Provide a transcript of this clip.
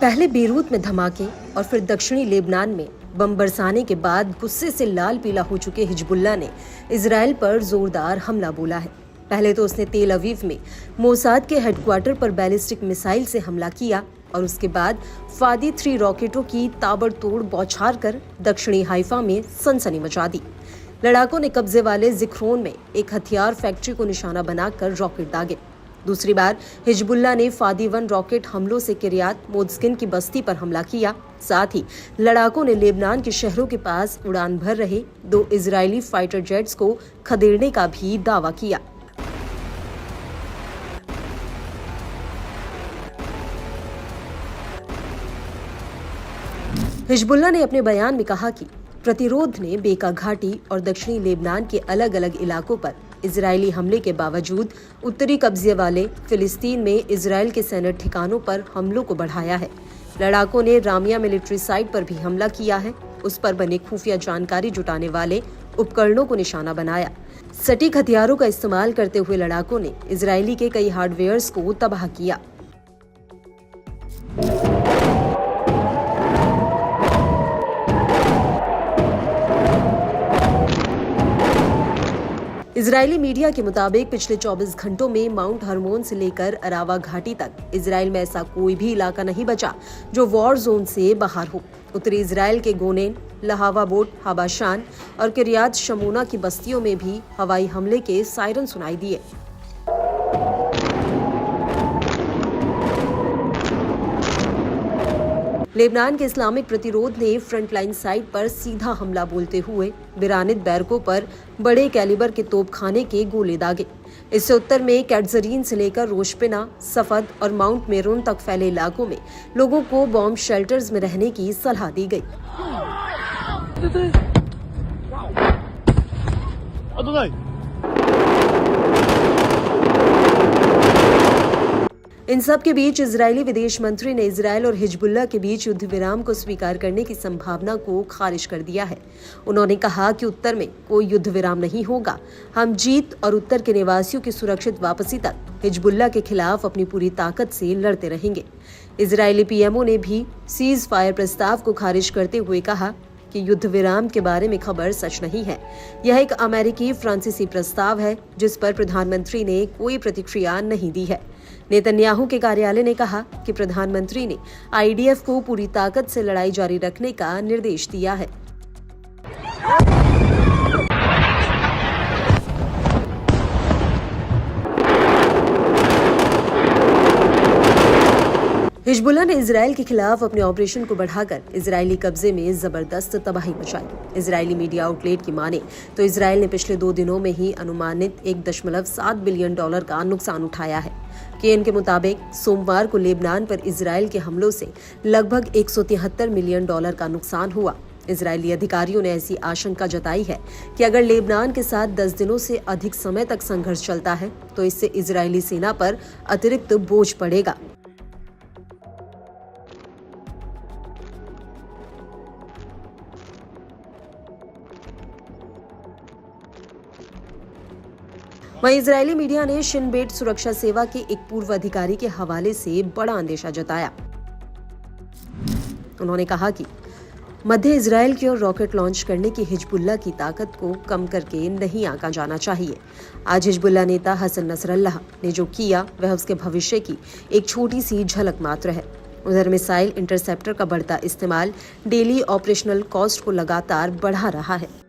पहले बेरूत में धमाके और फिर दक्षिणी लेबनान में बम बरसाने के बाद गुस्से से लाल पीला हो चुके हिजबुल्लाह ने इजराइल पर जोरदार हमला बोला है। पहले तो उसने तेल अवीव में मोसाद के हेडक्वार्टर पर बैलिस्टिक मिसाइल से हमला किया और उसके बाद फादी 3 रॉकेटों की ताबड़तोड़ बौछार कर दक्षिणी हाइफा में सनसनी मचा दी। लड़ाकों ने कब्जे वाले जिक्रोन में एक हथियार फैक्ट्री को निशाना बनाकर रॉकेट दागे। दूसरी बार हिजबुल्लाह ने फादी 1 रॉकेट हमलों से किरियात मोज़किन की बस्ती पर हमला किया। साथ ही लड़ाकों ने लेबनान के शहरों के पास उड़ान भर रहे 2 इजरायली फाइटर जेट्स को खदेड़ने का भी दावा किया। हिजबुल्लाह ने अपने बयान में कहा कि प्रतिरोध ने बेका घाटी और दक्षिणी लेबनान के अलग अलग इलाकों पर इजरायली हमले के बावजूद उत्तरी कब्जे वाले फिलिस्तीन में इजरायल के सैन्य ठिकानों पर हमलों को बढ़ाया है। लड़ाकों ने रामिया मिलिट्री साइट पर भी हमला किया है। उस पर बने खुफिया जानकारी जुटाने वाले उपकरणों को निशाना बनाया। सटीक हथियारों का इस्तेमाल करते हुए लड़ाकों ने इजरायली के कई हार्डवेयर्स को तबाह किया। इजरायली मीडिया के मुताबिक पिछले 24 घंटों में माउंट हरमोन से लेकर अरावा घाटी तक इजरायल में ऐसा कोई भी इलाका नहीं बचा जो वॉर जोन से बाहर हो। उत्तरी इजरायल के गोनेन, लहावा बोट, हाबाशान और किरियात शमोना की बस्तियों में भी हवाई हमले के सायरन सुनाई दिए। लेबनान के इस्लामिक प्रतिरोध ने फ्रंटलाइन साइट पर सीधा हमला बोलते हुए बिरानित बैरकों पर बड़े कैलिबर के तोपखाने के गोले दागे। इससे उत्तर में कैटजरीन से लेकर रोशपिना, सफद और माउंट मेरोन तक फैले इलाकों में लोगों को बॉम्ब शेल्टर्स में रहने की सलाह दी गई। इन सब के बीच इजरायली विदेश मंत्री ने इजरायल और हिजबुल्लाह के बीच युद्ध विराम को स्वीकार करने की संभावना को खारिज कर दिया है। उन्होंने कहा कि उत्तर में कोई युद्ध विराम नहीं होगा। हम जीत और उत्तर के निवासियों की सुरक्षित वापसी तक हिजबुल्लाह के खिलाफ अपनी पूरी ताकत से लड़ते रहेंगे। इजरायली पीएमओ ने भी सीज फायर प्रस्ताव को खारिज करते हुए कहा कि युद्ध विराम के बारे में खबर सच नहीं है। यह एक अमेरिकी फ्रांसीसी प्रस्ताव है जिस पर प्रधानमंत्री ने कोई प्रतिक्रिया नहीं दी है। नेतन्याहू के कार्यालय ने कहा कि प्रधानमंत्री ने आईडीएफ को पूरी ताकत से लड़ाई जारी रखने का निर्देश दिया है। हिजबुल्लाह ने इजरायल के खिलाफ अपने ऑपरेशन को बढ़ाकर इजरायली कब्जे में जबरदस्त तबाही मचाई। इजरायली मीडिया आउटलेट की माने तो इजरायल ने पिछले 2 दिनों में ही अनुमानित $1.7 बिलियन का नुकसान उठाया है। केन के मुताबिक सोमवार को लेबनान पर इजरायल के हमलों से लगभग $173 मिलियन का नुकसान हुआ। इजरायली अधिकारियों ने ऐसी आशंका जताई है कि अगर लेबनान के साथ 10 दिनों से अधिक समय तक संघर्ष चलता है तो इससे इजरायली सेना पर अतिरिक्त बोझ पड़ेगा। वहीं इजरायली मीडिया ने शिन बेट सुरक्षा सेवा के एक पूर्व अधिकारी के हवाले से बड़ा अंदेशा जताया। उन्होंने कहा कि मध्य इजरायल की ओर रॉकेट लॉन्च करने की हिजबुल्लाह की ताकत को कम करके नहीं आंका जाना चाहिए। आज हिजबुल्लाह नेता हसन नसरल्लाह ने जो किया वह उसके भविष्य की एक छोटी सी झलक मात्र है। उधर मिसाइल इंटरसेप्टर का बढ़ता इस्तेमाल डेली ऑपरेशनल कॉस्ट को लगातार बढ़ा रहा है।